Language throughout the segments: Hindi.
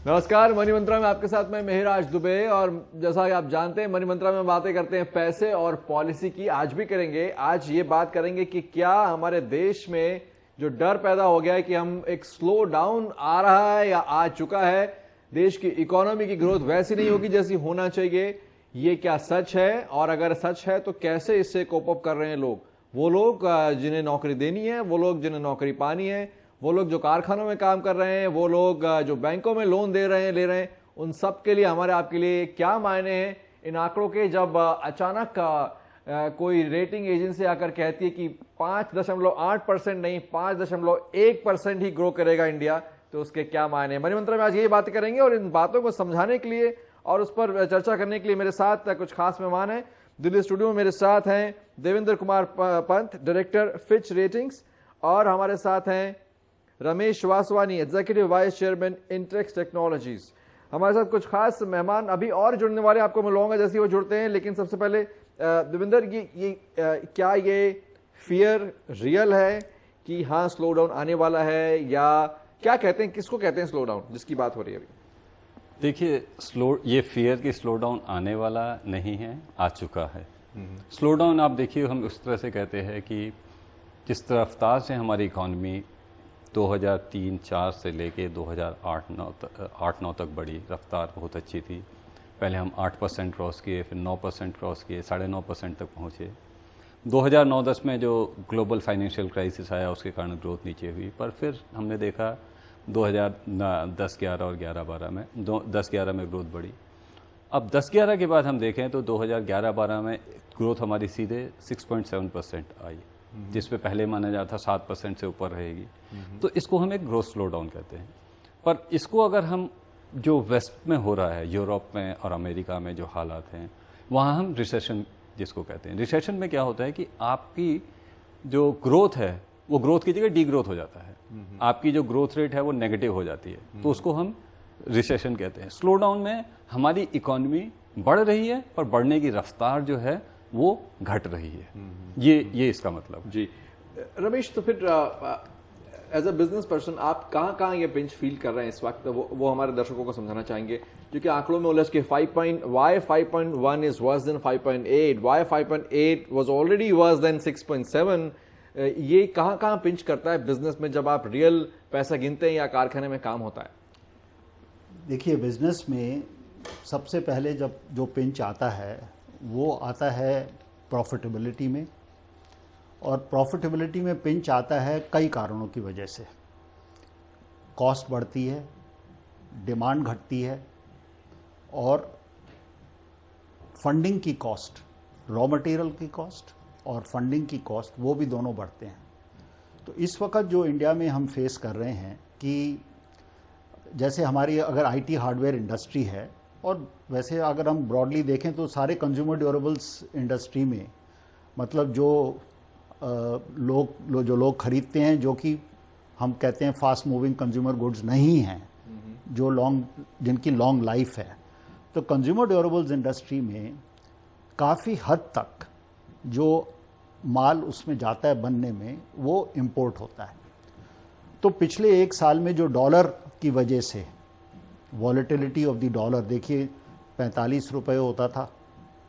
नमस्कार, मनी मंत्रा में आपके साथ मैं मेहराज दुबे। और जैसा कि आप जानते हैं, मनी मंत्रा में बातें करते हैं पैसे और पॉलिसी की। आज भी करेंगे। आज ये बात करेंगे कि क्या हमारे देश में जो डर पैदा हो गया है कि हम एक स्लो डाउन आ रहा है या आ चुका है, देश की इकोनॉमी की ग्रोथ वैसी नहीं होगी जैसी होना चाहिए, ये क्या सच है? और अगर सच है तो कैसे इससे कोप अप कर रहे हैं लोग? वो लोग जिन्हें नौकरी देनी है, वो लोग जिन्हें नौकरी पानी है, वो लोग जो कारखानों में काम कर रहे हैं, वो लोग जो बैंकों में लोन दे रहे हैं, ले रहे हैं, उन सब के लिए हमारे आपके लिए क्या मायने हैं इन आंकड़ों के? जब अचानक कोई रेटिंग एजेंसी आकर कहती है कि 5.8% नहीं 5.1% ही ग्रो करेगा इंडिया, तो उसके क्या मायने हैं? मनी मंत्रा में आज यही बातें करेंगे और इन बातों को समझाने के लिए और उस पर चर्चा करने के लिए मेरे साथ कुछ खास मेहमान हैं। दिल्ली स्टूडियो में मेरे साथ हैं Devendra Kumar Pant, director Fitch ratings, और हमारे साथ हैं Ramesh Vaswani, executive vice chairman Intex technologies. हमारे साथ कुछ खास मेहमान अभी और जुड़ने वाले आपको मिलूंगा जैसे वो जुड़ते हैं, लेकिन सबसे पहले देवेंद्र, क्या ये फियर रियल है कि हाँ स्लो डाउन आने वाला है, या क्या कहते हैं, किसको कहते हैं स्लो डाउन जिसकी बात हो रही है अभी? देखिए, ये फियर की स्लो डाउन आने वाला नहीं है, आ चुका है। स्लो डाउन आप देखिए, हम उस तरह से कहते हैं कि जिस रफ्तार से हमारी इकॉनमी 2003-04 से लेके 2008-09 तक बढ़ी, रफ्तार बहुत अच्छी थी। पहले हम 8% क्रॉस किए, फिर 9% क्रॉस किए, 9.5% तक पहुँचे। 2009-10 में जो ग्लोबल फाइनेंशियल क्राइसिस आया, उसके कारण ग्रोथ नीचे हुई। पर फिर हमने देखा 2010-11 और 11-12 में 10-11 में ग्रोथ बढ़ी। अब 10-11 के बाद हम देखें तो 2011-12 में ग्रोथ हमारी सीधे 6.7% आई, जिसपे पहले माना जाता था 7% से ऊपर रहेगी। तो इसको हम एक ग्रोथ स्लो डाउन कहते हैं। पर इसको अगर हम जो वेस्ट में हो रहा है, यूरोप में और अमेरिका में जो हालात हैं, वहाँ हम रिसेशन जिसको कहते हैं। रिसेशन में क्या होता है कि आपकी जो ग्रोथ है वो ग्रोथ की जगह डी ग्रोथ हो जाता है, आपकी जो ग्रोथ रेट है वो नेगेटिव हो जाती है, तो उसको हम रिसेशन कहते हैं। स्लो डाउन में हमारी इकोनॉमी बढ़ रही है पर बढ़ने की रफ्तार जो है वो घट रही है। ये इसका मतलब। जी रमेश, तो फिर एज अ बिजनेस पर्सन आप कहाँ ये पिंच फील कर रहे हैं इस वक्त? वो हमारे दर्शकों को समझाना चाहेंगे, क्योंकि आंकड़ों में उलझ के why 5.1 is worse than 5.8, why 5.8 was already worse than 6.7, ये कहाँ पिंच करता है बिजनेस में जब आप रियल पैसा गिनते हैं या कारखाने में काम होता है? देखिए, बिजनेस में सबसे पहले जब जो पिंच आता है वो आता है प्रॉफिटेबिलिटी में, और प्रॉफिटेबिलिटी में पिंच आता है कई कारणों की वजह से। कॉस्ट बढ़ती है, डिमांड घटती है, और फंडिंग की कॉस्ट, रॉ मटेरियल की कॉस्ट और फंडिंग की कॉस्ट, वो भी दोनों बढ़ते हैं। तो इस वक्त जो इंडिया में हम फेस कर रहे हैं कि जैसे हमारी अगर आईटी हार्डवेयर इंडस्ट्री है, और वैसे अगर हम ब्रॉडली देखें तो सारे कंज्यूमर ड्यूरेबल्स इंडस्ट्री में, मतलब जो लोग खरीदते हैं, जो कि हम कहते हैं फास्ट मूविंग कंज्यूमर गुड्स नहीं हैं, जिनकी लॉन्ग लाइफ है, तो कंज्यूमर ड्यूरेबल्स इंडस्ट्री में काफ़ी हद तक जो माल उसमें जाता है बनने में, वो इंपोर्ट होता है। तो पिछले एक साल में जो डॉलर की वजह से वॉलेटिलिटी ऑफ द डॉलर, देखिए 45 रुपये होता था,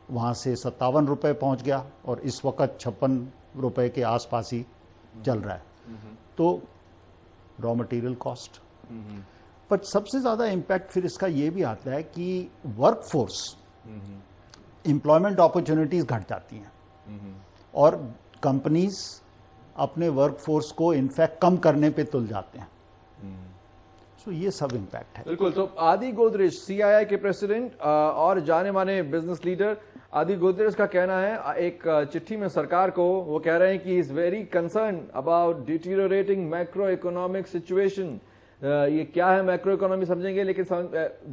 वहाँ से 57 रुपये पहुँच गया, और इस वक्त 56 रुपये के आसपास ही चल रहा है। तो रॉ मटेरियल कॉस्ट, पर सबसे ज़्यादा इम्पैक्ट फिर इसका ये भी आता है कि वर्क फोर्स, एम्प्लॉयमेंट अपॉर्चुनिटीज़ घट जाती हैं, और कंपनीज अपने वर्क फोर्स को इनफैक्ट कम करने पे तुल जाते हैं। सो ये सब इम्पैक्ट है। बिल्कुल। तो आदि गोदरेज, सीआईआई के प्रेसिडेंट और जाने माने बिजनेस लीडर आदि गोदरेज का कहना है एक चिट्ठी में सरकार को, वो कह रहे हैं कि is very concern about deteriorating macro economic situation. ये क्या है मैक्रो इकोनॉमी समझेंगे, लेकिन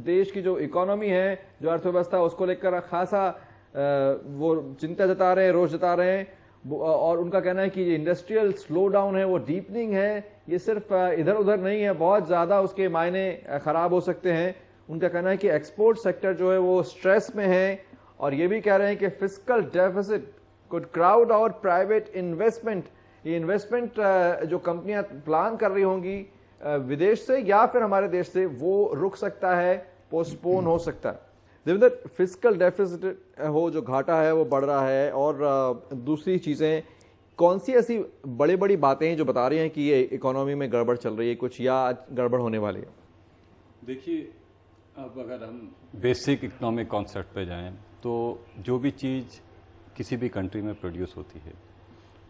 देश की जो इकोनॉमी है, जो अर्थव्यवस्था, उसको लेकर खासा वो चिंता जता रहे हैं, रोष जता रहे हैं। और उनका कहना है कि ये इंडस्ट्रियल स्लो डाउन है, वो डीपनिंग है, ये सिर्फ इधर उधर नहीं है, बहुत ज़्यादा उसके मायने खराब हो सकते हैं। उनका कहना है कि एक्सपोर्ट सेक्टर जो है वो स्ट्रेस में है, और ये भी कह रहे हैं कि fiscal deficit could crowd out private investment. ये इन्वेस्टमेंट जो कंपनियां प्लान कर रही होंगी विदेश से या फिर हमारे देश से, वो रुक सकता है, पोस्टपोन हो सकता है? देवेंद्र, फिस्कल डेफिसिट हो, जो घाटा है वो बढ़ रहा है, और दूसरी चीजें कौन सी ऐसी बड़ी बड़ी बातें हैं जो बता रही हैं कि ये इकोनॉमी में गड़बड़ चल रही है कुछ, या गड़बड़ होने वाली है? देखिए, अब अगर हम बेसिक इकोनॉमिक कॉन्सेप्ट पे जाएं तो जो भी चीज़ किसी भी कंट्री में प्रोड्यूस होती है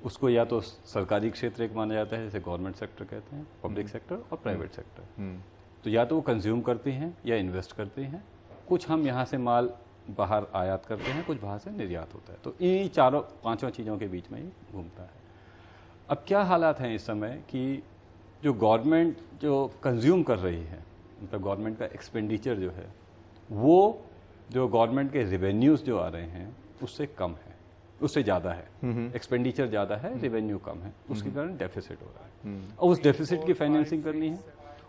उसको या तो सरकारी क्षेत्र एक माना जाता है, जैसे गवर्नमेंट सेक्टर कहते हैं, पब्लिक सेक्टर और प्राइवेट सेक्टर। तो या तो वो कंज्यूम करती हैं या इन्वेस्ट करती हैं। कुछ हम यहाँ से माल बाहर आयात करते हैं, कुछ बाहर से निर्यात होता है। तो इन चारों पांचों चीज़ों के बीच में ही घूमता है। अब क्या हालात हैं इस समय कि जो गवर्नमेंट जो कंज्यूम कर रही है, मतलब गवर्नमेंट का एक्सपेंडिचर जो है वो जो गवर्नमेंट के रेवेन्यूज जो आ रहे हैं उससे कम है, उससे ज़्यादा है। एक्सपेंडिचर ज़्यादा है, रेवेन्यू कम है, उसके कारण डेफिसिट हो रहा है। और उस डेफिसिट की फाइनेंसिंग करनी है।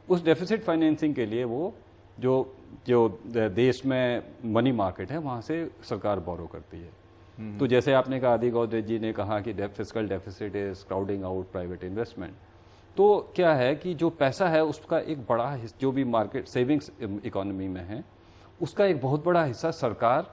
उस डेफिसिट फाइनेंसिंग के लिए वो जो देश में मनी मार्केट है वहाँ से सरकार बोरो करती है। तो जैसे आपने कहा, आदि गोदरेज जी ने कहा कि fiscal deficit is crowding out private investment. तो क्या है कि जो पैसा है उसका एक बड़ा हिस्सा जो भी मार्केट सेविंग्स इकोनॉमी में है उसका एक बहुत बड़ा हिस्सा सरकार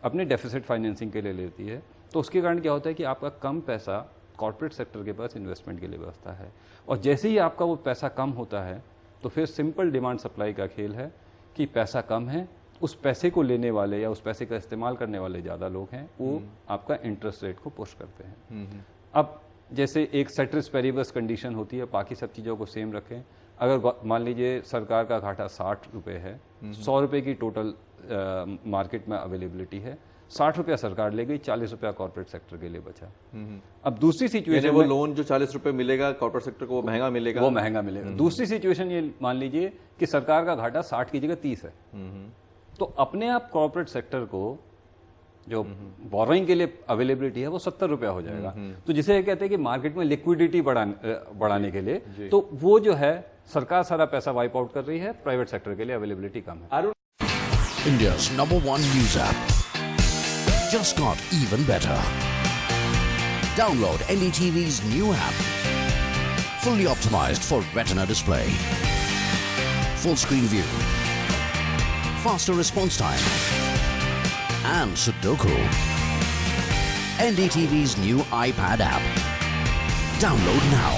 अपने डेफिसिट फाइनेंसिंग के लिए लेती है। तो उसके कारण क्या होता है कि आपका कम पैसा कॉर्पोरेट सेक्टर के पास इन्वेस्टमेंट के लिए बचता है, और जैसे ही आपका वो पैसा कम होता है तो फिर सिंपल डिमांड सप्लाई का खेल है कि पैसा कम है, उस पैसे को लेने वाले या उस पैसे का इस्तेमाल करने वाले ज़्यादा लोग हैं, वो आपका इंटरेस्ट रेट को पुश करते हैं। अब जैसे एक सेटरिस पेरिबस कंडीशन होती है, बाकी सब चीज़ों को सेम रखें। अगर मान लीजिए सरकार का घाटा 60 रुपये है, 100 रुपये की टोटल मार्केट में अवेलेबिलिटी है, 60 रुपया सरकार ले गई, 40 रुपया कॉर्पोरेट सेक्टर के लिए बचा। अब दूसरी सिचुएशन, वो लोन जो 40 रुपये मिलेगा कॉर्पोरेट सेक्टर को, वो महंगा मिलेगा, वो महंगा मिलेगा। दूसरी सिचुएशन ये मान लीजिए कि सरकार का घाटा 60 की जगह 30 है, तो अपने आप कॉर्पोरेट सेक्टर को जो बोरोइंग के लिए अवेलेबिलिटी है वो 70 रुपया हो जाएगा। तो जिसे कहते हैं कि मार्केट में लिक्विडिटी बढ़ाने के लिए, तो वो जो है सरकार सारा पैसा वाइप आउट कर रही है, प्राइवेट सेक्टर के लिए अवेलेबिलिटी कम है। India's #1 news app just got even better. Download NDTV's new app. Fully optimized for retina display. Full screen view. Faster response time. And Sudoku. NDTV's new iPad app. Download now.